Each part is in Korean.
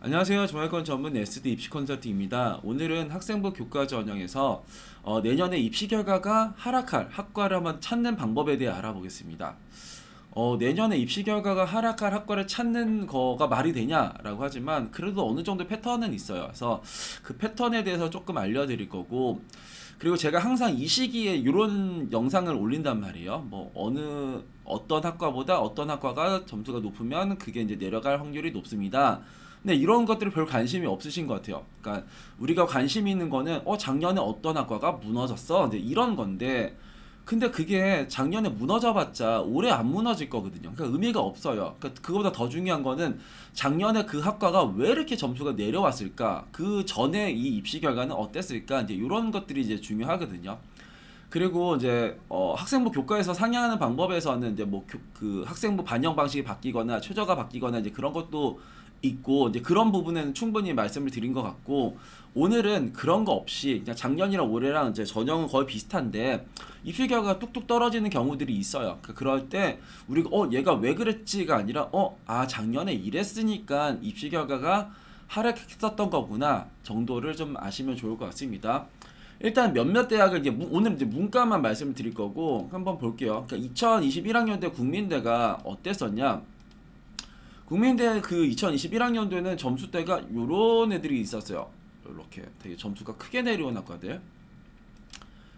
안녕하세요. 종합권 전문 SD 입시 컨설팅입니다. 오늘은 학생부 교과 전형에서 내년에 입시 결과가 하락할 학과를 한번 찾는 방법에 대해 알아보겠습니다. 내년에 입시 결과가 하락할 학과를 찾는 거가 말이 되냐라고 하지만 그래도 어느 정도 패턴은 있어요. 그래서 그 패턴에 대해서 조금 알려드릴 거고, 그리고 제가 항상 이 시기에 이런 영상을 올린단 말이에요. 뭐 어떤 학과보다 어떤 학과가 점수가 높으면 그게 이제 내려갈 확률이 높습니다. 근데 이런 것들이 별 관심이 없으신 것 같아요. 그러니까 우리가 관심 있는 거는 작년에 어떤 학과가 무너졌어, 이제 이런 건데, 근데 그게 작년에 무너져봤자 올해 안 무너질 거거든요. 그러니까 의미가 없어요. 그러니까 그거보다 더 중요한 거는 작년에 그 학과가 왜 이렇게 점수가 내려왔을까? 그 전에 이 입시 결과는 어땠을까? 이제 이런 것들이 이제 중요하거든요. 그리고 이제 학생부 교과에서 상향하는 방법에서는 이제 그 학생부 반영 방식이 바뀌거나 최저가 바뀌거나 이제 그런 것도 있고, 이제 그런 부분에는 충분히 말씀을 드린 것 같고, 오늘은 그런 거 없이 그냥 작년이랑 올해랑 이제 전형은 거의 비슷한데 입시 결과가 뚝뚝 떨어지는 경우들이 있어요. 그럴 때 우리가 얘가 왜 그랬지가 아니라 작년에 이랬으니까 입시 결과가 하락했었던 거구나 정도를 좀 아시면 좋을 것 같습니다. 일단 몇몇 대학을 이제 오늘 이제 문과만 말씀을 드릴 거고 한번 볼게요. 그러니까 2021학년대 국민대가 어땠었냐? 국민대 그 2021학년도에는 점수대가 요런 애들이 있었어요. 이렇게 되게 점수가 크게 내려온 학과들.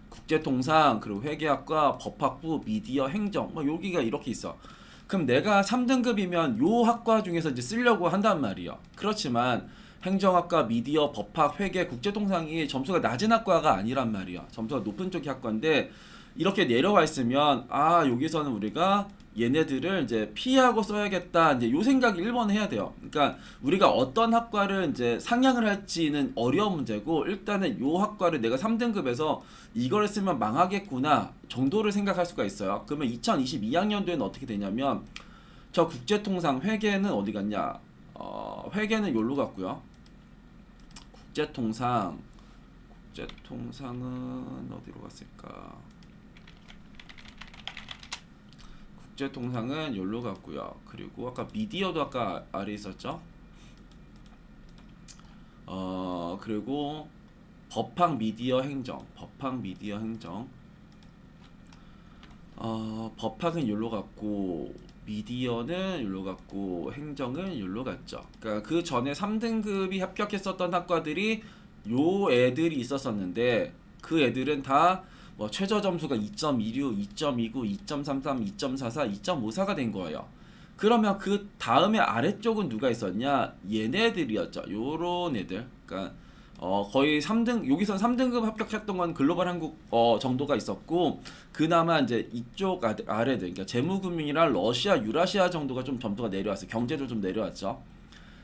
국제통상, 그리고 회계학과, 법학부, 미디어, 행정, 뭐 여기가 이렇게 있어. 그럼 내가 3등급이면 요 학과 중에서 이제 쓰려고 한단 말이야. 그렇지만 행정학과, 미디어, 법학, 회계, 국제통상이 점수가 낮은 학과가 아니란 말이야. 점수가 높은 쪽의 학과인데 이렇게 내려와 있으면 여기서는 우리가 얘네들을 이제 피하고 써야겠다, 이제 요 생각이 1번 해야 돼요. 그러니까 우리가 어떤 학과를 이제 상향을 할지는 어려운 문제고, 일단은 요 학과를 내가 3등급에서 이걸 쓰면 망하겠구나 정도를 생각할 수가 있어요. 그러면 2022학년도에는 어떻게 되냐면 저 국제통상 회계는 어디 갔냐? 회계는 여기로 갔고요. 국제통상은 어디로 갔을까? 국제통상은 여기로 갔고요. 그리고 아까 미디어도 아까 아래 있었죠. 그리고 법학 미디어 행정, 법학은 여기로 갔고 미디어는 여기로 갔고 행정은 여기로 갔죠. 그러니까 그 전에 3등급이 합격했었던 학과들이 요 애들이 있었었는데 그 애들은 다 뭐 최저 점수가 2.26, 2.29, 2.33, 2.44, 2.54가 된 거예요. 그러면 그 다음에 아래쪽은 누가 있었냐? 얘네들이었죠. 요런 애들. 그러니까 거의 3등, 여기서 3등급 합격했던 건 글로벌 한국 정도가 있었고, 그나마 이제 이쪽 아래들, 그러니까 재무금융이랑 러시아, 유라시아 정도가 좀 점수가 내려왔어요. 경제도 좀 내려왔죠.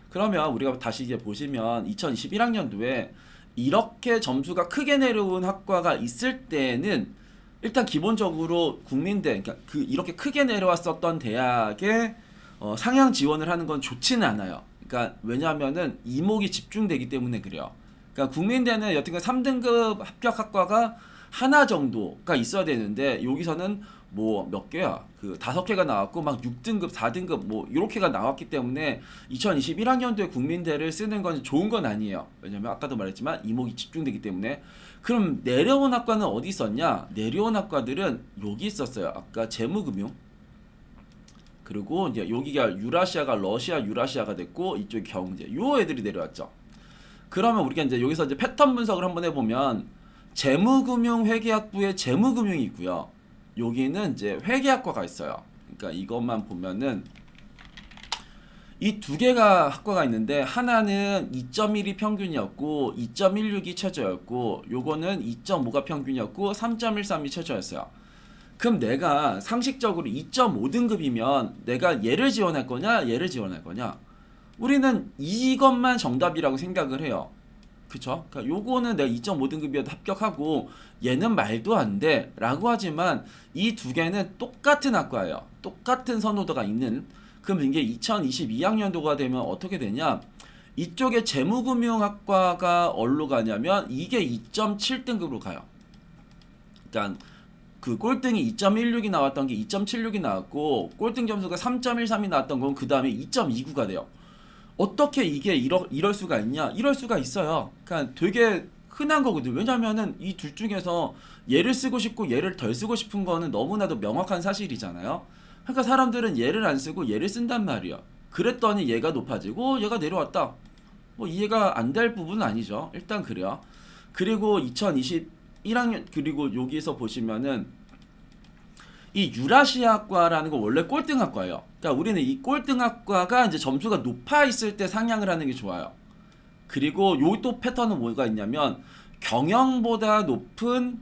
그러면 우리가 다시 이제 보시면 2021학년도에 이렇게 점수가 크게 내려온 학과가 있을 때는 일단 기본적으로 국민대, 그러니까 그 이렇게 크게 내려왔었던 대학에 상향 지원을 하는 건 좋지는 않아요. 그러니까 왜냐하면은 이목이 집중되기 때문에 그래요. 그러니까 국민대는 여튼간 3등급 합격 학과가 하나 정도가 있어야 되는데 여기서는 뭐 몇 개야? 그 5개가 나왔고 막 6등급, 4등급 뭐 이렇게가 나왔기 때문에 2021학년도에 국민대를 쓰는 건 좋은 건 아니에요. 왜냐면 아까도 말했지만 이목이 집중되기 때문에. 그럼 내려온 학과는 어디 있었냐? 내려온 학과들은 여기 있었어요. 아까 재무금융. 그리고 이제 여기가 유라시아가 러시아 유라시아가 됐고 이쪽 경제. 요 애들이 내려왔죠. 그러면 우리가 이제 여기서 이제 패턴 분석을 한번 해보면 재무금융 회계학부에 재무금융이 있고요. 여기는 이제 회계학과가 있어요. 그러니까 이것만 보면은 이 두 개가 학과가 있는데 하나는 2.12 평균이었고 2.16이 최저였고 요거는 2.5가 평균이었고 3.13이 최저였어요. 그럼 내가 상식적으로 2.5등급이면 내가 얘를 지원할 거냐 얘를 지원할 거냐? 우리는 이것만 정답이라고 생각을 해요. 그쵸? 그러니까 요거는 내가 2.5등급이어도 합격하고 얘는 말도 안 돼 라고 하지만 이 두 개는 똑같은 학과예요. 똑같은 선호도가 있는. 그럼 이게 2022학년도가 되면 어떻게 되냐? 이쪽에 재무금융학과가 어디로 가냐면 이게 2.7등급으로 가요. 그러니까 그 꼴등이 2.16이 나왔던 게 2.76이 나왔고 꼴등 점수가 3.13이 나왔던 건 그 다음에 2.29가 돼요. 어떻게 이게 이럴 수가 있냐? 이럴 수가 있어요. 그러니까 되게 흔한 거거든요. 왜냐면은 이 둘 중에서 얘를 쓰고 싶고 얘를 덜 쓰고 싶은 거는 너무나도 명확한 사실이잖아요. 그러니까 사람들은 얘를 안 쓰고 얘를 쓴단 말이야. 그랬더니 얘가 높아지고 얘가 내려왔다. 뭐 이해가 안 될 부분은 아니죠. 일단 그래요. 그리고 2021학년 그리고 여기서 보시면은 이 유라시아과라는 거 원래 꼴등학과예요. 그러니까 우리는 이 꼴등학과가 이제 점수가 높아 있을 때 상향을 하는 게 좋아요. 그리고 요 또 패턴은 뭐가 있냐면 경영보다 높은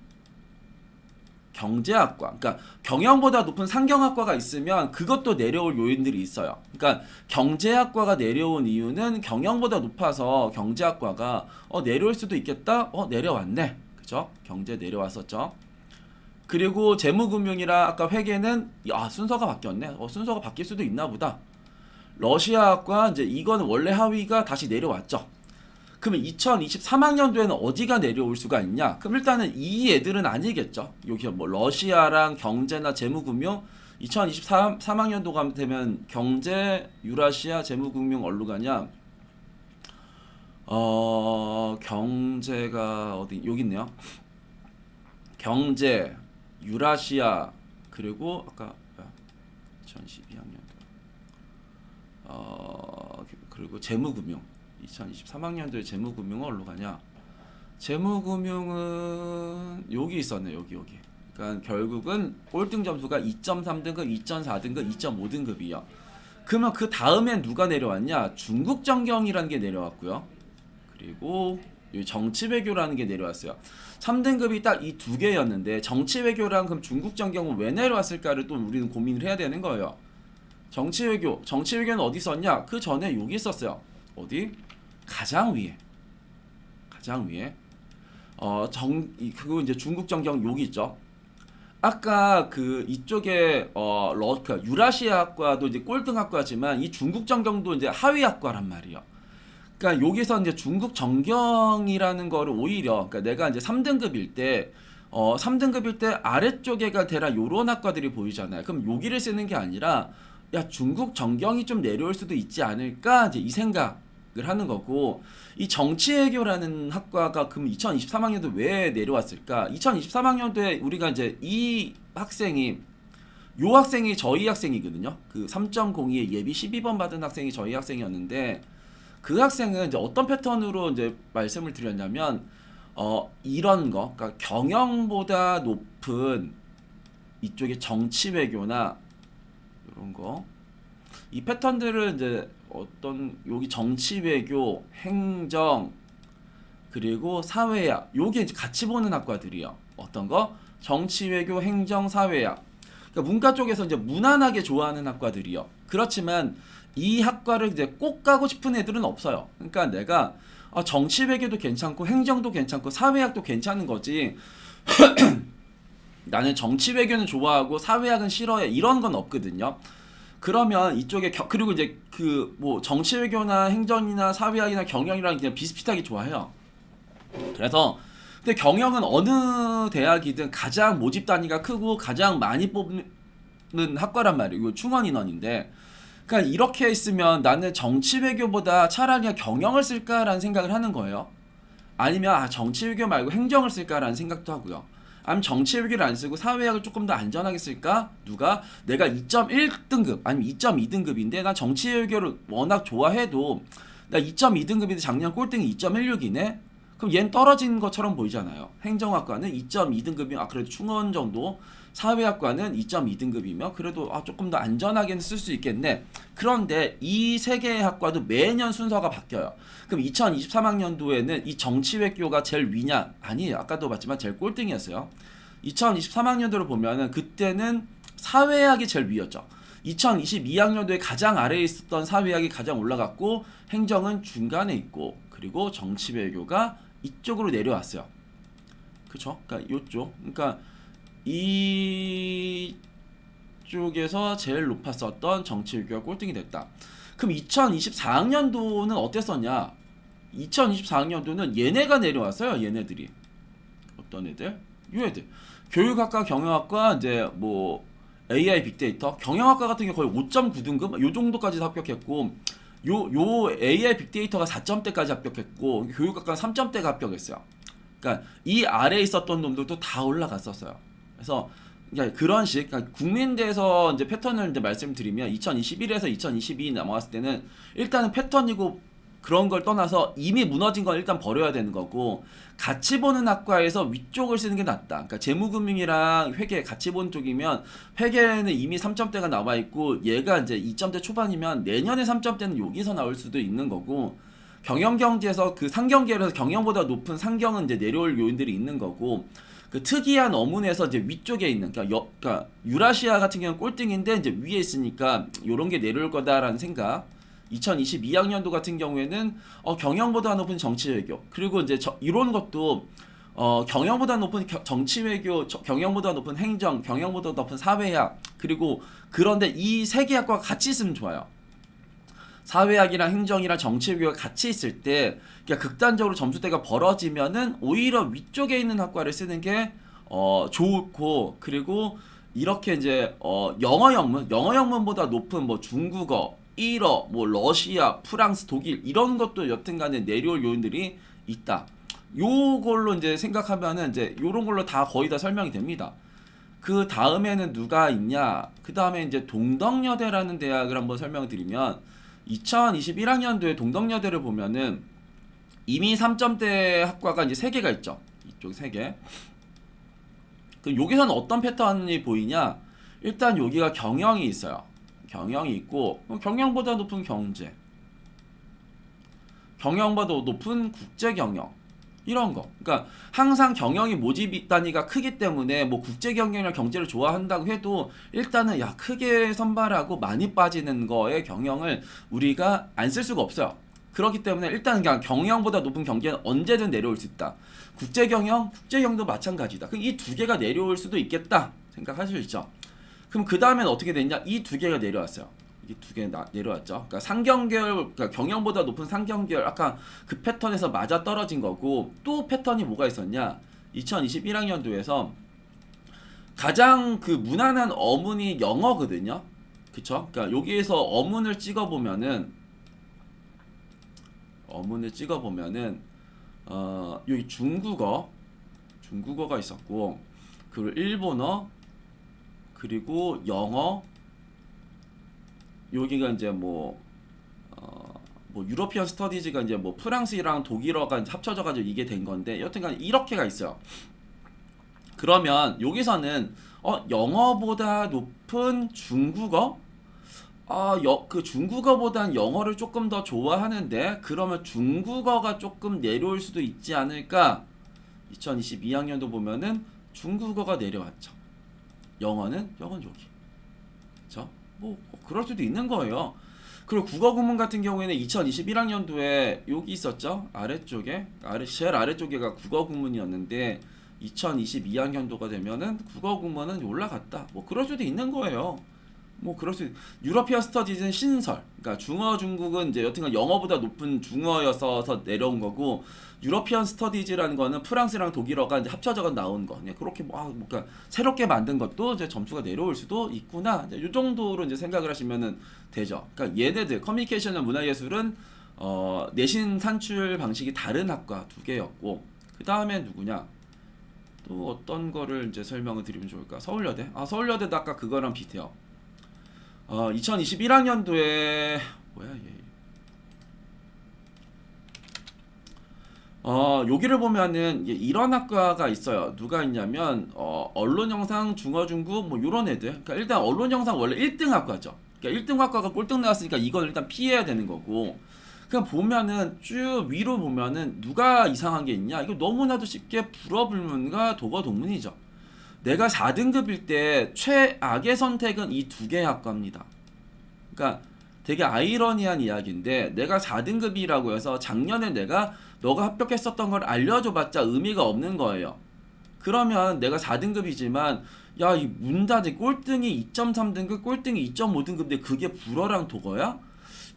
경제학과, 그러니까 경영보다 높은 상경학과가 있으면 그것도 내려올 요인들이 있어요. 그러니까 경제학과가 내려온 이유는 경영보다 높아서 경제학과가 내려올 수도 있겠다. 내려왔네. 그죠? 경제 내려왔었죠. 그리고 재무금융이랑 아까 회계는 순서가 바뀌었네. 순서가 바뀔 수도 있나 보다. 러시아학과 이제 이거는 원래 하위가 다시 내려왔죠. 그러면 2023학년도에는 어디가 내려올 수가 있냐? 그럼 일단은 이 애들은 아니겠죠. 여기 뭐 러시아랑 경제나 재무금융 2023학년도가 되면 경제, 유라시아, 재무금융 어디로 가냐? 경제가 어디 여기 있네요. 경제, 유라시아 그리고 아까 2012학년도 그리고 재무금융 2023학년도에 재무금융은 어디로 가냐? 재무금융은 여기 있었네. 여기 그러니까 결국은 꼴등 점수가 2.3등급, 2.4등급, 2.5등급이요. 그러면 그 다음엔 누가 내려왔냐? 중국정경이라는 게 내려왔고요. 그리고 정치외교라는 게 내려왔어요. 3등급이 딱 이 두 개였는데 정치외교랑 그럼 중국정경은 왜 내려왔을까를 또 우리는 고민을 해야 되는 거예요. 정치외교는 어디 있었냐? 그 전에 여기 있었어요. 어디? 가장 위에. 그거 이제 중국정경 여기 있죠. 아까 그 이쪽에 유라시아학과도 이제 꼴등학과지만 이 중국정경도 이제 하위학과란 말이에요. 그러니까 여기서 이제 중국 정경이라는 거를 오히려 그러니까 내가 이제 3등급일 때 3등급일 때 아래쪽에가 대략 요런 학과들이 보이잖아요. 그럼 여기를 쓰는 게 아니라 야 중국 정경이 좀 내려올 수도 있지 않을까 이제 이 생각을 하는 거고 이 정치외교라는 학과가 그럼 2023학년도 왜 내려왔을까? 2023학년도에 우리가 이제 이 학생이 요 학생이 저희 학생이거든요. 그 3.02에 예비 12번 받은 학생이 저희 학생이었는데 그 학생은 이제 어떤 패턴으로 이제 말씀을 드렸냐면 이런 거, 그러니까 경영보다 높은 이쪽에 정치 외교나 이런 거, 이 패턴들을 이제 어떤 여기 정치 외교, 행정 그리고 사회학 요게 이제 같이 보는 학과들이요. 어떤 거? 정치 외교, 행정, 사회학. 그러니까 문과 쪽에서 이제 무난하게 좋아하는 학과들이요. 그렇지만 이 학과를 이제 꼭 가고 싶은 애들은 없어요. 그러니까 내가 정치 외교도 괜찮고 행정도 괜찮고 사회학도 괜찮은 거지. 나는 정치 외교는 좋아하고 사회학은 싫어해. 이런 건 없거든요. 그러면 이쪽에 그리고 이제 그 뭐 정치 외교나 행정이나 사회학이나 경영이랑 그냥 비슷비슷하게 좋아해요. 그래서 근데 경영은 어느 대학이든 가장 모집 단위가 크고 가장 많이 뽑는 학과란 말이에요. 이거 충원 인원인데 그러니까 이렇게 있으면 나는 정치 외교보다 차라리 경영을 쓸까라는 생각을 하는 거예요. 아니면 정치 외교 말고 행정을 쓸까라는 생각도 하고요. 아니면 정치 외교를 안 쓰고 사회학을 조금 더 안전하게 쓸까? 누가? 내가 2.1등급 아니면 2.2등급인데 난 정치 외교를 워낙 좋아해도 나 2.2등급인데 작년 꼴등이 2.16이네? 그럼 얘는 떨어진 것처럼 보이잖아요. 행정학과는 2.2등급이면 그래도 충원 정도, 사회학과는 2.2등급이면 그래도 조금 더 안전하게는 쓸 수 있겠네. 그런데 이 세 개의 학과도 매년 순서가 바뀌어요. 그럼 2023학년도에는 이 정치외교가 제일 위냐? 아니에요. 아까도 봤지만 제일 꼴등이었어요. 2023학년도를 보면은 그때는 사회학이 제일 위였죠. 2022학년도에 가장 아래에 있었던 사회학이 가장 올라갔고 행정은 중간에 있고 그리고 정치외교가 이쪽으로 내려왔어요. 그쵸? 그러니까 이쪽. 그러니까 이쪽에서 제일 높았었던 정치외교가 꼴등이 됐다. 그럼 2024학년도는 어땠었냐? 2024학년도는 얘네가 내려왔어요. 얘네들이. 어떤 애들? 이 애들. 교육학과, 경영학과, 이제 뭐 AI 빅데이터, 경영학과 같은 게 거의 5.9등급 요 정도까지 합격했고 요 AI 빅데이터가 4점대까지 합격했고 교육학과는 3점대가 합격했어요. 그러니까 이 아래에 있었던 놈들도 다 올라갔었어요. 그래서 그러니까 그런 식, 그러니까 국민대에서 이제 패턴을 이제 말씀드리면 2021에서 2022 넘어갔을 때는 일단은 패턴이고 그런 걸 떠나서 이미 무너진 건 일단 버려야 되는 거고, 같이 보는 학과에서 위쪽을 쓰는 게 낫다. 그러니까 재무금융이랑 회계 같이 보는 쪽이면 회계는 이미 3점대가 나와 있고 얘가 이제 2점대 초반이면 내년에 3점대는 여기서 나올 수도 있는 거고, 경영경제에서 그 상경계열에서 경영보다 높은 상경은 이제 내려올 요인들이 있는 거고, 그 특이한 어문에서 이제 위쪽에 있는, 그러니까 유라시아 같은 경우는 꼴등인데 이제 위에 있으니까 요런 게 내려올 거다라는 생각. 2022학년도 같은 경우에는 경영보다 높은 정치외교, 그리고 이제 이런 것도 경영보다 높은 정치외교, 경영보다 높은 행정, 경영보다 높은 사회학, 그리고 그런데 이 세 개 학과가 같이 있으면 좋아요. 사회학이랑 행정이랑 정치외교가 같이 있을 때, 그러니까 극단적으로 점수대가 벌어지면은 오히려 위쪽에 있는 학과를 쓰는 게 좋고, 그리고 이렇게 이제 영어 영문보다 높은 뭐 중국어, 일어, 뭐 러시아, 프랑스, 독일 이런 것도 여튼간에 내려올 요인들이 있다. 요걸로 이제 생각하면은 이제 요런 걸로 다 거의 다 설명이 됩니다. 그 다음에는 누가 있냐? 그 다음에 이제 동덕여대라는 대학을 한번 설명을 드리면, 2021학년도에 동덕여대를 보면은 이미 3점대 학과가 이제 3개가 있죠. 이쪽 3개. 그럼 여기서는 어떤 패턴이 보이냐? 일단 여기가 경영이 있어요. 경영이 있고, 경영보다 높은 경제, 경영보다 높은 국제경영, 이런 거. 그러니까 항상 경영이 모집 단위가 크기 때문에 뭐 국제경영이나 경제를 좋아한다고 해도 일단은 야 크게 선발하고 많이 빠지는 거에 경영을 우리가 안 쓸 수가 없어요. 그렇기 때문에 일단 그냥 경영보다 높은 경제는 언제든 내려올 수 있다. 국제경영도 마찬가지다. 그럼 이 두 개가 내려올 수도 있겠다 생각하실 수 있죠. 그럼 그 다음엔 어떻게 됐냐? 이 두 개가 내려왔어요. 이게 두 개 내려왔죠. 그러니까 상경계열, 그러니까 경영보다 높은 상경계열, 아까 그 패턴에서 맞아 떨어진 거고, 또 패턴이 뭐가 있었냐? 2021학년도에서 가장 그 무난한 어문이 영어거든요. 그쵸? 그러니까 여기에서 어문을 찍어보면은 여기 중국어가 있었고, 그리고 일본어, 그리고 영어, 여기가 이제 뭐 유러피언 스터디즈가 이제 뭐 프랑스랑 독일어가 이제 합쳐져가지고 이게 된 건데, 여튼간 이렇게가 있어요. 그러면 여기서는 영어보다 높은 중국어? 그 중국어보단 영어를 조금 더 좋아하는데, 그러면 중국어가 조금 내려올 수도 있지 않을까? 2022학년도 보면은 중국어가 내려왔죠. 영어는 여기. 그쵸? 뭐 그럴 수도 있는 거예요. 그리고 국어 구문 같은 경우에는 2021학년도에 여기 있었죠. 아래쪽에 제일 아래쪽에가 국어 구문이었는데 2022학년도가 되면은 국어 구문은 올라갔다. 뭐 그럴 수도 있는 거예요. 뭐 그럴 수 유러피아 스터디즈는 신설, 그러니까 중어 중국은 이제 여튼간 영어보다 높은 중어여서 내려온 거고, 유러피안 스터디즈라는 거는 프랑스랑 독일어가 이제 합쳐져서 나온 거. 그냥 그렇게 그러니까 새롭게 만든 것도 이제 점수가 내려올 수도 있구나. 이 정도로 이제 생각을 하시면은 되죠. 그러니까 얘네들 커뮤니케이션과 문화예술은 내신 산출 방식이 다른 학과 두 개였고, 그 다음에 누구냐? 또 어떤 거를 이제 설명을 드리면 좋을까? 서울여대. 서울여대도 아까 그거랑 비슷해요. 2021학년도에 뭐야 얘? 여기를 보면은 이런 학과가 있어요. 누가 있냐면 언론영상, 중어중국 뭐 요런 애들. 그러니까 일단 언론영상 원래 1등 학과죠. 그러니까 1등 학과가 꼴등 나왔으니까 이건 일단 피해야 되는 거고. 그냥 보면은 쭉 위로 보면은 누가 이상한 게 있냐? 이거 너무나도 쉽게 불어불문과 도거동문이죠. 내가 4등급일 때 최악의 선택은 이 두 개의 학과입니다. 그러니까 되게 아이러니한 이야기인데, 내가 4등급이라고 해서 작년에 너가 합격했었던 걸 알려줘봤자 의미가 없는 거예요. 그러면 내가 4등급이지만 야, 이 문다제 꼴등이 2.3등급, 꼴등이 2.5등급인데 그게 불어랑 도거야?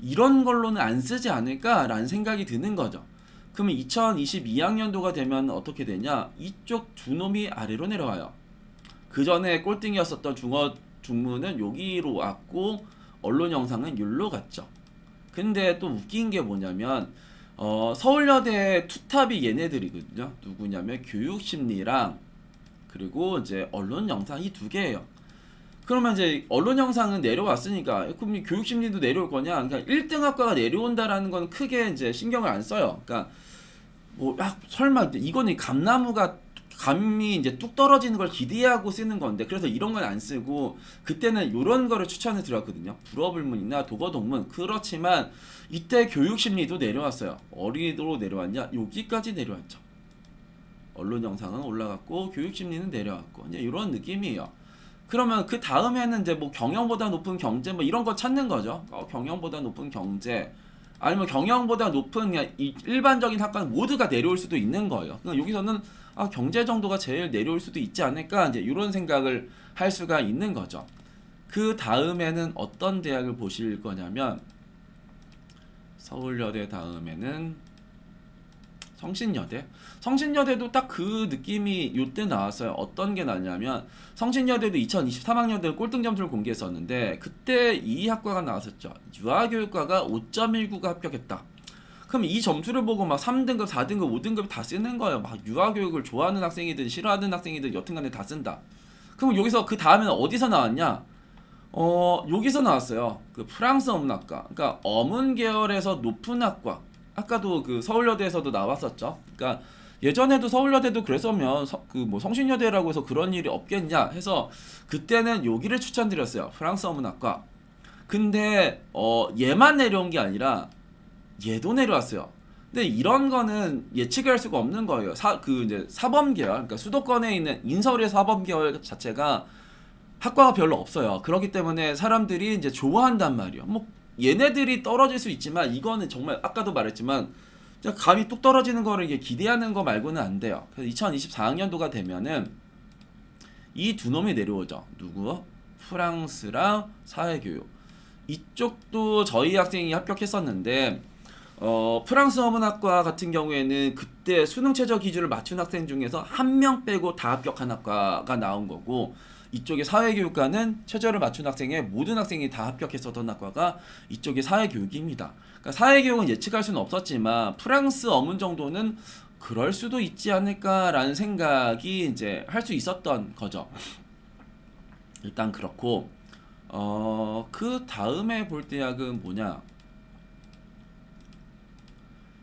이런 걸로는 안 쓰지 않을까라는 생각이 드는 거죠. 그러면 2022학년도가 되면 어떻게 되냐? 이쪽 두 놈이 아래로 내려와요. 그 전에 꼴등이었었던 중어 중문은 여기로 왔고, 언론 영상은 여기로 갔죠. 근데 또 웃긴 게 뭐냐면 서울여대 투탑이 얘네들이거든요. 누구냐면 교육심리랑 그리고 이제 언론영상 이 두 개예요. 그러면 이제 언론영상은 내려왔으니까 그럼 교육심리도 내려올 거냐? 그러니까 1등 학과가 내려온다라는 건 크게 이제 신경을 안 써요. 그러니까 뭐 설마 이거는 감이 이제 뚝 떨어지는 걸 기대하고 쓰는 건데 그래서 이런 건 안 쓰고 그때는 이런 거를 추천해 드렸거든요. 불어불문이나 도거동문. 그렇지만 이때 교육심리도 내려왔어요. 어디로 내려왔냐? 여기까지 내려왔죠. 언론 영상은 올라갔고 교육심리는 내려왔고 이제 이런 느낌이에요. 그러면 그 다음에는 이제 뭐 경영보다 높은 경제 뭐 이런 거 찾는 거죠. 경영보다 높은 경제 아니면 경영보다 높은 그냥 일반적인 학과는 모두가 내려올 수도 있는 거예요. 그러니까 여기서는 경제 정도가 제일 내려올 수도 있지 않을까 이제 이런 생각을 할 수가 있는 거죠. 그 다음에는 어떤 대학을 보실 거냐면 서울여대 다음에는 성신여대. 성신여대도 딱 그 느낌이 요때 나왔어요. 어떤 게 나냐면 성신여대도 2023학년도 꼴등 점수를 공개했었는데 그때 이 학과가 나왔었죠. 유아교육과가 5.19가 합격했다. 그럼 이 점수를 보고 막 3등급, 4등급, 5등급 다 쓰는 거예요. 막 유아교육을 좋아하는 학생이든 싫어하는 학생이든 여튼간에 다 쓴다. 그럼 여기서 그 다음에는 어디서 나왔냐? 여기서 나왔어요. 그 프랑스 어문학과. 그러니까 어문 계열에서 높은 학과. 아까도 그 서울여대에서도 나왔었죠. 그러니까 예전에도 서울여대도 그랬으면 그 뭐 성신여대라고 해서 그런 일이 없겠냐 해서 그때는 여기를 추천드렸어요. 프랑스 어문학과. 근데 얘만 내려온 게 아니라 얘도 내려왔어요. 근데 이런 거는 예측할 수가 없는 거예요. 이제 사범 계열, 그러니까 수도권에 있는 인서울의 사범 계열 자체가 학과가 별로 없어요. 그렇기 때문에 사람들이 이제 좋아한단 말이에요. 뭐 얘네들이 떨어질 수 있지만 이거는 정말 아까도 말했지만 감이 뚝 떨어지는 거를 이게 기대하는 거 말고는 안 돼요. 그래서 2024학년도가 되면은 이 두 놈이 내려오죠. 누구? 프랑스랑 사회교육. 이쪽도 저희 학생이 합격했었는데 프랑스 어문학과 같은 경우에는 그때 수능 최저 기준을 맞춘 학생 중에서 한 명 빼고 다 합격한 학과가 나온 거고 이쪽에 사회교육과는 최저를 맞춘 학생의 모든 학생이 다 합격했었던 학과가 이쪽이 사회교육입니다. 그러니까 사회교육은 예측할 수는 없었지만 프랑스 어문 정도는 그럴 수도 있지 않을까라는 생각이 이제 할 수 있었던 거죠. 일단 그렇고 그 다음에 볼 대학은 뭐냐?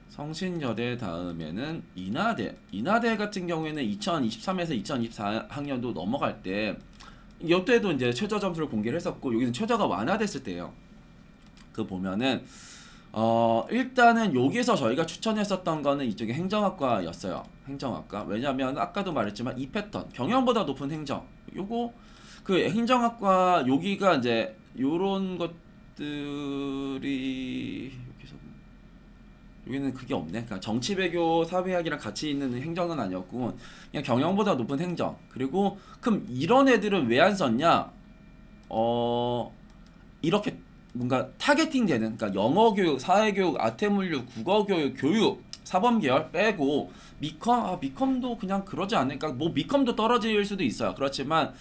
성신여대 다음에는 인하대. 인하대 같은 경우에는 2023에서 2024학년도 넘어갈 때 이때도 이제 최저 점수를 공개를 했었고 여기는 최저가 완화됐을 때예요. 그 보면은 일단은 여기서 저희가 추천했었던 거는 이쪽에 행정학과였어요. 행정학과. 왜냐면 아까도 말했지만 이 패턴 경영보다 높은 행정. 요거 그 행정학과 여기가 이제 요런 것들이 여기는 그게 없네. 그러니까 정치 배교 사회학이랑 같이 있는 행정은 아니었고 그냥 경영보다 높은 행정. 그리고 그럼 이런 애들은 왜 안 썼냐? 이렇게 뭔가 타겟팅 되는 그러니까 영어 교육, 사회 교육, 아태물류, 국어 교육, 교육, 사범 계열 빼고 미컴도 그냥 그러지 않을까? 뭐 미컴도 떨어질 수도 있어요. 그렇지만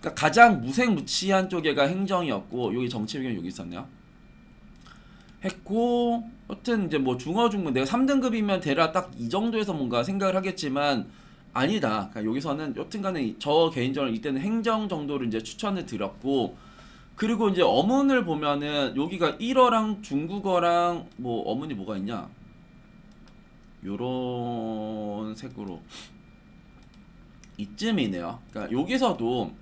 그러니까 가장 무색무취한 쪽에가 행정이었고 여기 정치 배경 여기 있었네요. 했고 여튼 이제 뭐 중어 중문 내가 3등급이면 대략 딱 이 정도에서 뭔가 생각을 하겠지만 아니다. 그러니까 여기서는 여튼간에 저 개인적으로 이때는 행정 정도를 이제 추천을 드렸고 그리고 이제 어문을 보면은 여기가 1어랑 중국어랑 뭐 어문이 뭐가 있냐 요런 색으로 이쯤이네요. 그러니까 여기서도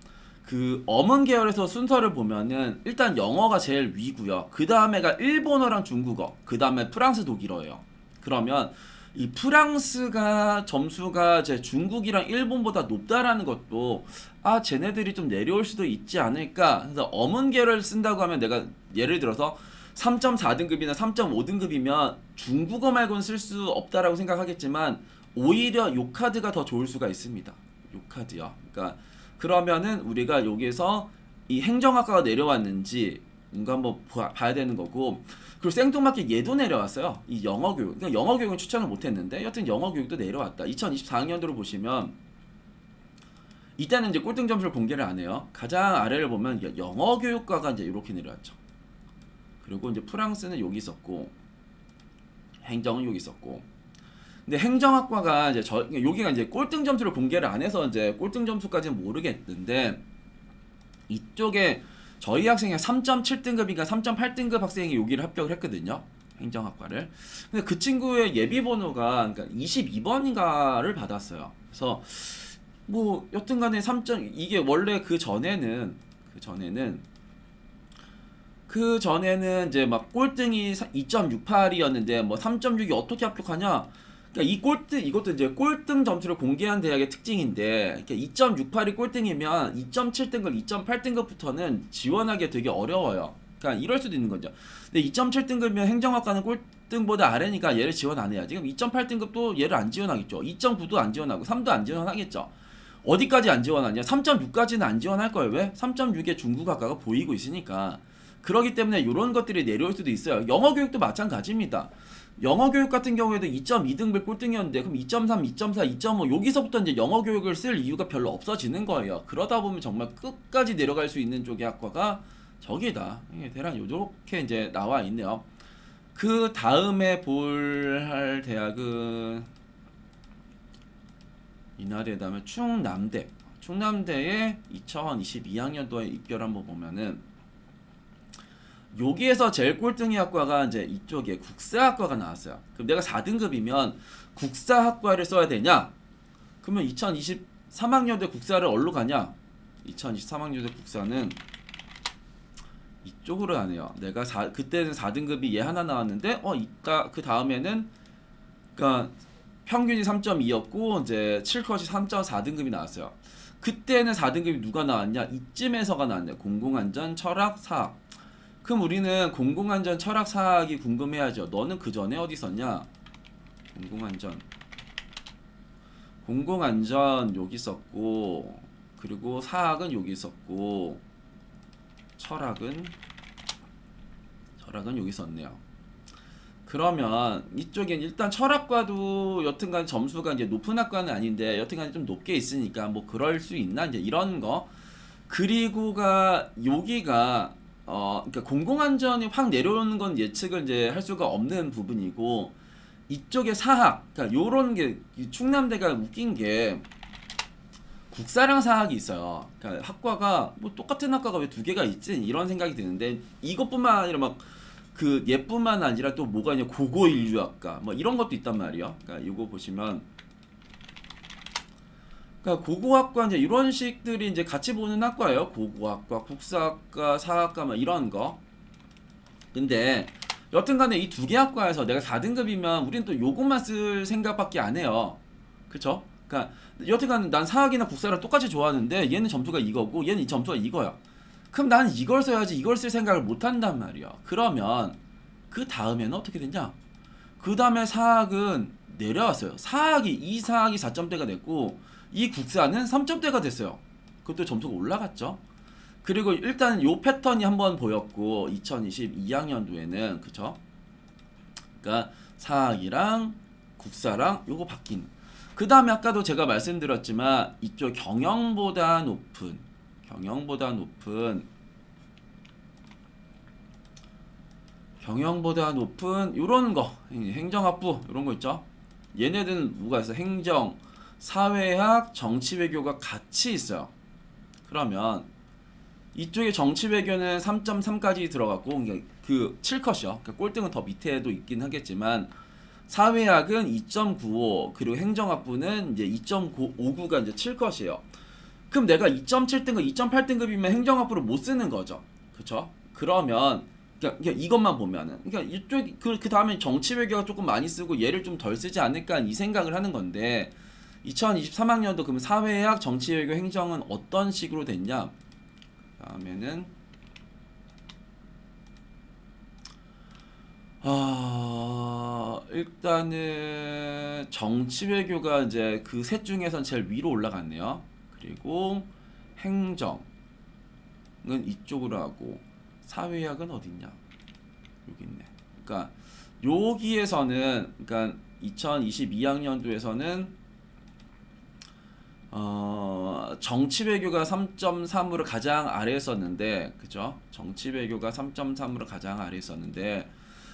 그 어문 계열에서 순서를 보면은 일단 영어가 제일 위고요. 그 다음에가 일본어랑 중국어, 그 다음에 프랑스 독일어예요. 그러면 이 프랑스가 점수가 제 중국이랑 일본보다 높다라는 것도 쟤네들이 좀 내려올 수도 있지 않을까. 그래서 어문 계열을 쓴다고 하면 내가 예를 들어서 3.4등급이나 3.5등급이면 중국어 말고는 쓸 수 없다라고 생각하겠지만 오히려 요 카드가 더 좋을 수가 있습니다. 요 카드요. 그러니까 그러면은 우리가 여기서 이 행정학과가 내려왔는지 뭔가 한번 봐야 되는 거고 그리고 생뚱맞게 얘도 내려왔어요. 이 영어교육. 그러니까 영어교육은 추천을 못했는데 여튼 영어교육도 내려왔다. 2024학년도로 보시면 이때는 이제 꼴등 점수를 공개를 안 해요. 가장 아래를 보면 영어교육과가 이제 이렇게 내려왔죠. 그리고 이제 프랑스는 여기 있었고 행정은 여기 있었고. 근데 행정학과가 이제 여기가 이제 꼴등 점수를 공개를 안 해서 이제 꼴등 점수까지는 모르겠는데 이쪽에 저희 학생이 3.7등급인가 3.8등급 학생이 여기를 합격을 했거든요. 행정학과를. 근데 그 친구의 예비 번호가 그러니까 22번인가를 받았어요. 그래서 뭐 여튼간에 3점 이게 원래 그 전에는 이제 막 꼴등이 2.68이었는데 뭐 3.6이 어떻게 합격하냐? 그러니까 이것도 이제 꼴등 점수를 공개한 대학의 특징인데, 그러니까 2.68이 꼴등이면 2.7등급, 2.8등급부터는 지원하기 되게 어려워요. 그러니까 이럴 수도 있는 거죠. 근데 2.7등급이면 행정학과는 꼴등보다 아래니까 얘를 지원 안 해야지. 그럼 2.8등급도 얘를 안 지원하겠죠. 2.9도 안 지원하고 3도 안 지원하겠죠. 어디까지 안 지원하냐? 3.6까지는 안 지원할 거예요. 왜? 3.6의 중국학과가 보이고 있으니까. 그렇기 때문에 이런 것들이 내려올 수도 있어요. 영어 교육도 마찬가지입니다. 영어 교육 같은 경우에도 2.2등급 꼴등이었는데 그럼 2.3, 2.4, 2.5 여기서부터 이제 영어 교육을 쓸 이유가 별로 없어지는 거예요. 그러다 보면 정말 끝까지 내려갈 수 있는 쪽의 학과가 저기다. 대략 요렇게 이제 나와 있네요. 그 다음에 볼 대학은 이날에 다음에 충남대. 충남대의 2022학년도에 입결 한번 보면은 여기에서 제일 꼴등이 학과가 이제 이쪽에 국사학과가 나왔어요. 그럼 내가 4등급이면 국사학과를 써야 되냐? 그러면 2023학년도에 국사를 어디로 가냐? 2023학년도에 국사는 이쪽으로 가네요. 내가 그때는 4등급이 얘 하나 나왔는데 이따 그 다음에는 그러니까 평균이 3.2였고 이제 7컷이 3.4등급이 나왔어요. 그때는 4등급이 누가 나왔냐? 이쯤에서가 나왔네요. 공공안전, 철학, 사학. 그럼 우리는 공공안전, 철학, 사학이 궁금해야죠. 너는 그 전에 어디 있었냐? 공공안전 여기 있었고, 그리고 사학은 여기 있었고, 철학은 여기 있었네요. 그러면 이쪽엔 일단 철학과도 여튼간 점수가 이제 높은 학과는 아닌데 여튼간 좀 높게 있으니까 뭐 그럴 수 있나 이제 이런 거. 그리고가 여기가 그러니까 공공안전이 확 내려오는 건 예측을 이제 할 수가 없는 부분이고, 이쪽에 사학, 그러니까 요런 게 충남대가 웃긴 게 국사랑 사학이 있어요. 그러니까 학과가 뭐 똑같은 학과가 왜 두 개가 있지? 이런 생각이 드는데 이것뿐만 아니라 막 그 얘뿐만 아니라 또 뭐가 있냐? 고고인류학과 뭐 이런 것도 있단 말이에요. 그러니까 이거 보시면 그러니까 고고학과 이제 이런 식들이 이제 같이 보는 학과예요. 고고학과, 국사학과, 사학과 막 이런 거. 근데 여튼간에 이 두 개 학과에서 내가 4등급이면 우린 또 요것만 쓸 생각밖에 안 해요. 그쵸? 그러니까 여튼간 난 사학이나 국사를 똑같이 좋아하는데 얘는 점수가 이거고 얘는 이 점수가 이거야. 그럼 난 이걸 써야지 이걸 쓸 생각을 못 한단 말이야. 그러면 그 다음에는 어떻게 되냐? 그 다음에 사학은 내려왔어요. 이 사학이 4점대가 됐고 이 국사는 3점대가 됐어요. 그것도 점수가 올라갔죠. 그리고 일단 요 패턴이 한번 보였고 2022학년도에는 그쵸? 그러니까 사학이랑 국사랑 요거 바뀐. 그 다음에 아까도 제가 말씀드렸지만 이쪽 경영보다 높은 요런 거 행정학부 요런 거 있죠. 얘네들은 뭐가 있어? 행정, 사회학, 정치외교가 같이 있어요. 그러면 이쪽에 정치외교는 3.3까지 들어갔고 그 7컷이요. 그러니까 꼴등은 더 밑에도 있긴 하겠지만 사회학은 2.95 그리고 행정학부는 이제 2.59가 이제 7컷이에요. 그럼 내가 2.7등급, 2.8등급이면 행정학부를 못 쓰는 거죠. 그쵸? 그러면 그러니까 이것만 보면은 그러니까 이쪽 그 다음에 정치외교가 조금 많이 쓰고 얘를 좀 덜 쓰지 않을까 이 생각을 하는 건데 2023학년도 그러면 사회학, 정치외교, 행정은 어떤 식으로 됐냐? 다음에는 일단은 정치외교가 이제 그 셋 중에선 제일 위로 올라갔네요. 그리고 행정은 이쪽으로 하고 사회학은 어딨냐? 여기 있네. 그러니까 여기에서는 그러니까 2022학년도에서는 정치 외교가 3.3으로 가장 아래에 있었는데, 그죠? 정치 외교가 3.3으로 가장 아래에 있었는데,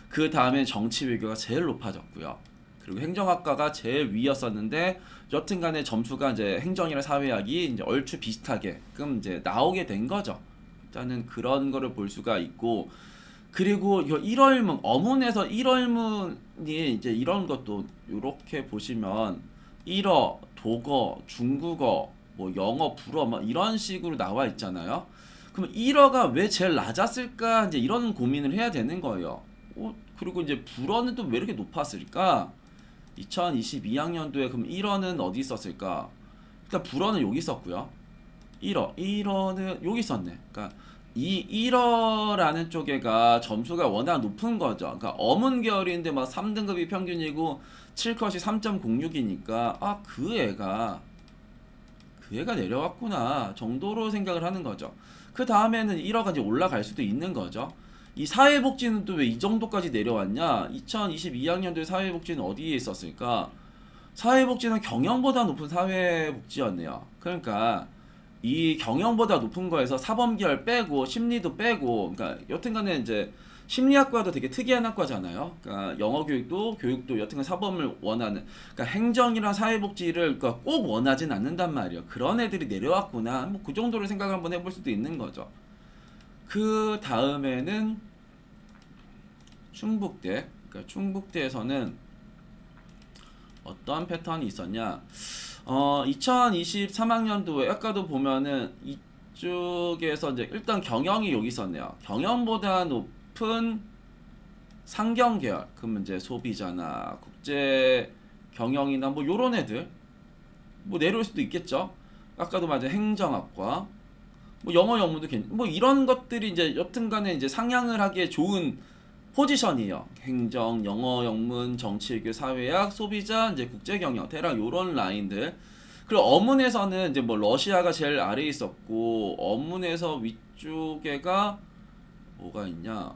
그 다음에 정치 외교가 제일 높아졌고요. 그리고 행정학과가 제일 위였었는데, 여튼간에 점수가 이제 행정이랑 사회학이 이제 얼추 비슷하게끔 이제 나오게 된 거죠. 일단은 그런 거를 볼 수가 있고, 그리고 이거 1월문 어문에서 1월문이 이제 이런 것도 이렇게 보시면 1어, 독어, 중국어, 뭐 영어, 불어 막 이런 식으로 나와 있잖아요. 그럼 1어가 왜 제일 낮았을까? 이제 이런 고민을 해야 되는 거예요. 그리고 이제 불어는 또 왜 이렇게 높았을까? 2022학년도에 그럼 1어는 어디 있었을까? 일단 불어는 여기 있었고요. 1어는 여기 있었네. 그러니까 이 1어라는 쪽에가 점수가 워낙 높은 거죠. 그러니까 어문 계열인데 막 3등급이 평균이고 7컷이 3.06이니까 그 애가 내려왔구나 정도로 생각을 하는 거죠. 그 다음에는 1어가 이제 올라갈 수도 있는 거죠. 이 사회복지는 또 왜 이 정도까지 내려왔냐? 2022학년도에 사회복지는 어디에 있었을까? 사회복지는 경영보다 높은 사회복지였네요. 그러니까 이 경영보다 높은 거에서 사범계열 빼고 심리도 빼고, 그러니까 여튼간에 이제 심리학과도 되게 특이한 학과잖아요. 그러니까 영어 교육도 여튼간 사범을 원하는, 그러니까 행정이랑 사회복지를 그러니까 꼭 원하진 않는단 말이에요. 그런 애들이 내려왔구나. 뭐 그 정도로 생각을 한번 해볼 수도 있는 거죠. 그 다음에는 충북대. 그러니까 충북대에서는 어떠한 패턴이 있었냐? 2023학년도에 아까도 보면은 이쪽에서 이제 일단 경영이 여기 있었네요. 경영보다 높은 상경 계열, 그러면 이제 소비자나 국제 경영이나 뭐 요런 애들 뭐 내려올 수도 있겠죠. 아까도 맞아 행정학과, 뭐 영어 영문도 뭐 이런 것들이 이제 여튼간에 이제 상향을 하기에 좋은 포지션이에요. 행정, 영어, 영문, 정치외교, 사회학, 소비자, 이제 국제경영, 대략 요런 라인들. 그리고 어문에서는 이제 뭐 러시아가 제일 아래에 있었고, 어문에서 위쪽에가 뭐가 있냐?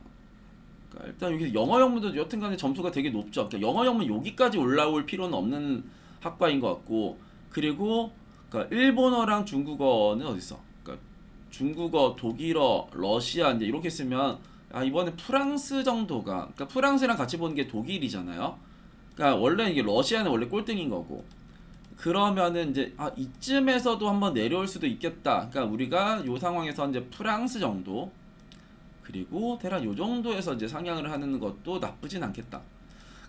그러니까 일단 여기 영어 영문도 여튼간에 점수가 되게 높죠. 그러니까 영어 영문 여기까지 올라올 필요는 없는 학과인 것 같고, 그리고 그러니까 일본어랑 중국어는 어디 있어? 그러니까 중국어, 독일어, 러시아 이제 이렇게 쓰면 이번에 프랑스 정도가, 그러니까 프랑스랑 같이 보는 게 독일이잖아요. 그러니까 원래 이게 러시아는 원래 꼴등인 거고. 그러면은 이제 이쯤에서도 한번 내려올 수도 있겠다. 그러니까 우리가 요 상황에서 이제 프랑스 정도, 그리고 대략 요 정도에서 이제 상향을 하는 것도 나쁘진 않겠다.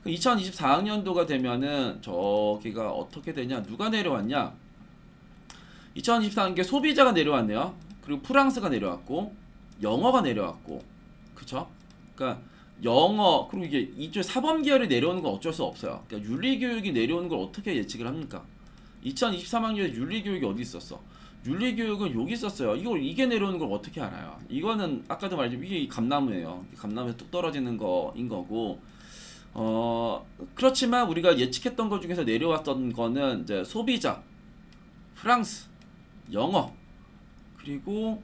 2024학년도가 되면은 저기가 어떻게 되냐? 누가 내려왔냐? 2024학년 소비자가 내려왔네요. 그리고 프랑스가 내려왔고 영어가 내려왔고, 그쵸? 그러니까 영어, 그리고 이게 이쪽 사범 계열이 내려오는 건 어쩔 수 없어요. 그러니까 윤리교육이 내려오는 걸 어떻게 예측을 합니까? 2023학년에 윤리교육이 어디 있었어? 윤리교육은 여기 있었어요. 이게 내려오는 걸 어떻게 알아요? 이거는 아까도 말했지만 이게 감나무예요. 감나무에서 뚝 떨어지는 거인 거고, 그렇지만 우리가 예측했던 것 중에서 내려왔던 거는 이제 소비자, 프랑스, 영어, 그리고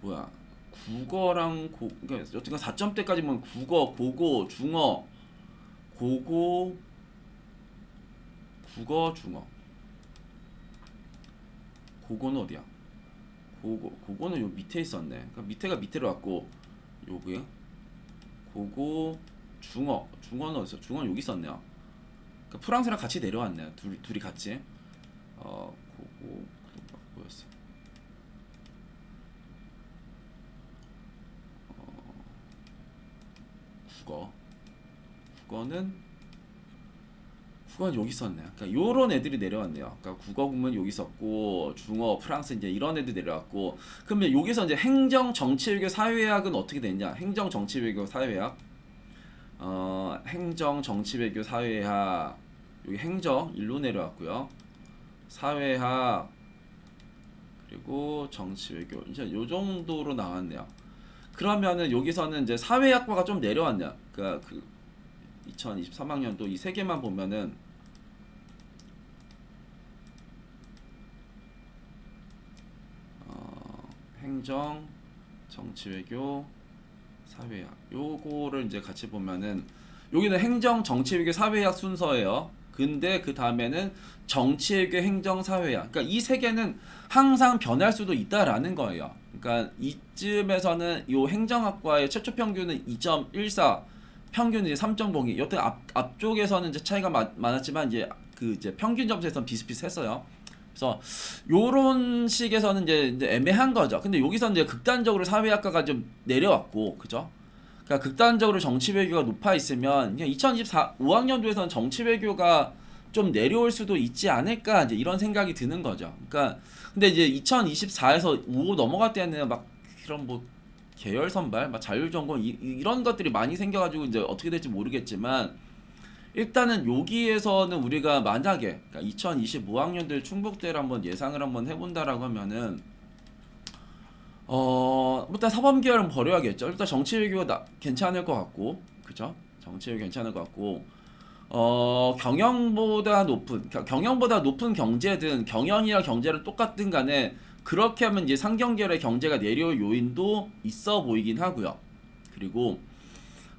뭐야, 국어랑 그러니까 여튼간 4점대까지면 국어, 고고, 중어, 고고, 국어, 중어. 고고는 어디야? 고고는 요 밑에 있었네. 그러니까 밑에가 밑으로 왔고, 요게 고고, 중어는 어디서? 중어는 여기 있었네요. 그러니까 프랑스랑 같이 내려왔네요. 둘이 같이. 고고 뭐였어? 국어는 여기 있었네. 그러니까 요런 애들이 내려왔네요. 그러니까 국어 부문 여기 있었고, 중어, 프랑스 이제 이런 애들 내려왔고, 그러면 여기서 이제 행정, 정치외교, 사회학은 어떻게 됐냐? 행정, 정치외교, 사회학. 행정, 정치외교, 사회학. 여기 행정 일로 내려왔고요. 사회학, 그리고 정치외교 이제 요 정도로 나왔네요. 그러면은 여기서는 이제 사회학과가 좀 내려왔냐? 그러니까 그 2023학년도 이 세 개만 보면은 행정, 정치외교, 사회학 요거를 이제 같이 보면은 여기는 행정, 정치외교, 사회학 순서예요. 근데 그 다음에는 정치외교, 행정, 사회학. 그러니까 이 세 개는 항상 변할 수도 있다라는 거예요. 그러니까 이쯤에서는 요 행정학과의 최초 평균은 2.14, 평균은 이제 3.02. 여튼 앞쪽에서는 이제 차이가 많았지만 이제 평균 점수에서는 비슷비슷했어요. 그래서 요런 식에서는 이제 애매한 거죠. 근데 여기서 이제 극단적으로 사회학과가 좀 내려왔고, 그죠? 그러니까 극단적으로 정치 외교가 높아 있으면 그냥 2024 5학년도에서는 정치 외교가 좀 내려올 수도 있지 않을까 이제 이런 생각이 드는 거죠. 그러니까 근데 이제 2024에서 5 넘어갈 때는 막 이런 뭐 계열 선발, 막 자율 전공 이런 것들이 많이 생겨가지고 이제 어떻게 될지 모르겠지만 일단은 여기에서는 우리가 만약에 그러니까 2025학년도에 충북대를 한번 예상을 한번 해본다라고 하면은 일단 사범 계열은 버려야겠죠. 일단 정치 외교가 괜찮을 것 같고, 그죠? 정치 외교 괜찮을 것 같고, 경영보다 높은 경제든 경영이랑 경제를 똑같든 간에 그렇게 하면 이제 상경계열의 경제가 내려올 요인도 있어 보이긴 하고요. 그리고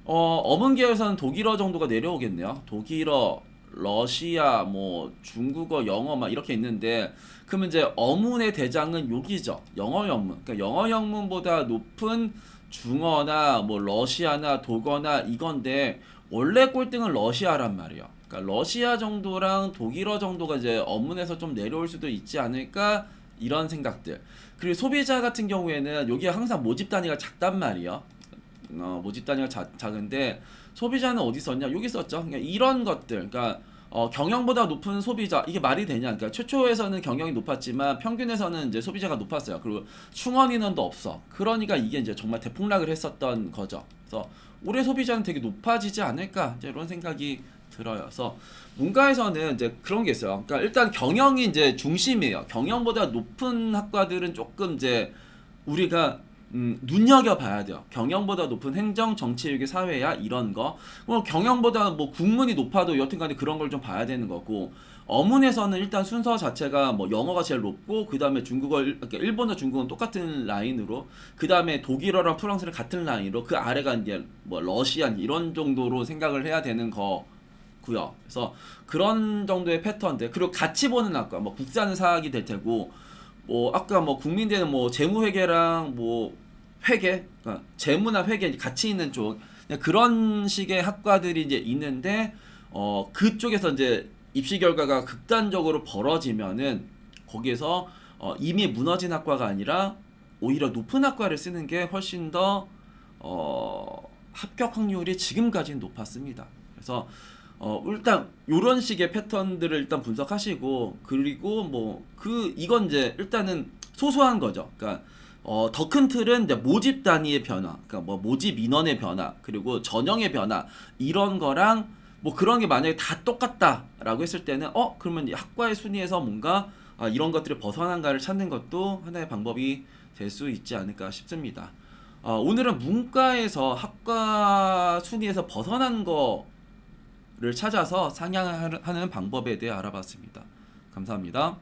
어문 계열에서는 독일어 정도가 내려오겠네요. 독일어, 러시아, 뭐 중국어, 영어 막 이렇게 있는데 그러면 이제 어문의 대장은 여기죠. 영어 영문. 그러니까 영어 영문보다 높은 중어나 뭐 러시아나 독어나 이건데 원래 꼴등은 러시아란 말이에요. 그러니까 러시아 정도랑 독일어 정도가 이제 어문에서 좀 내려올 수도 있지 않을까 이런 생각들. 그리고 소비자 같은 경우에는 여기 항상 모집 단위가 작단 말이에요. 모집 단위가 작은데 소비자는 어디 썼냐? 여기 썼죠. 그러니까 이런 것들. 그러니까 경영보다 높은 소비자 이게 말이 되냐? 그러니까 최초에서는 경영이 높았지만 평균에서는 이제 소비자가 높았어요. 그리고 충원 인원도 없어. 그러니까 이게 이제 정말 대폭락을 했었던 거죠. 그래서 올해 소비자는 되게 높아지지 않을까? 이제 이런 생각이 들어요. 그래서 문과에서는 이제 그런 게 있어요. 그러니까 일단 경영이 이제 중심이에요. 경영보다 높은 학과들은 조금 이제 우리가 눈여겨봐야 돼요. 경영보다 높은 행정, 정치외교, 사회야 이런 거. 경영보다 뭐 국문이 높아도 여튼간에 그런 걸 좀 봐야 되는 거고. 어문에서는 일단 순서 자체가 뭐 영어가 제일 높고 그 다음에 그러니까 일본어, 중국어는 똑같은 라인으로 그 다음에 독일어랑 프랑스를 같은 라인으로 그 아래가 이제 뭐 러시아 이런 정도로 생각을 해야 되는 거고요. 그래서 그런 정도의 패턴들 그리고 같이 보는 학과 뭐 국산사학이 될 테고. 뭐 아까 뭐 국민대는 뭐 재무회계랑 뭐 회계, 그러니까 재무나 회계 같이 있는 쪽 그런 식의 학과들이 이제 있는데 그쪽에서 이제 입시 결과가 극단적으로 벌어지면은 거기에서 이미 무너진 학과가 아니라 오히려 높은 학과를 쓰는 게 훨씬 더 합격 확률이 지금까지는 높았습니다. 그래서 일단 요런 식의 패턴들을 일단 분석하시고 그리고 뭐 이건 이제 일단은 소소한 거죠. 그러니까 더 큰 틀은 이제 모집 단위의 변화, 그러니까 뭐 모집 인원의 변화, 그리고 전형의 변화 이런 거랑 뭐 그런 게 만약에 다 똑같다라고 했을 때는 그러면 이 학과의 순위에서 뭔가 이런 것들을 벗어난가를 찾는 것도 하나의 방법이 될 수 있지 않을까 싶습니다. 오늘은 문과에서 학과 순위에서 벗어난 거를 찾아서 상향하는 방법에 대해 알아봤습니다. 감사합니다.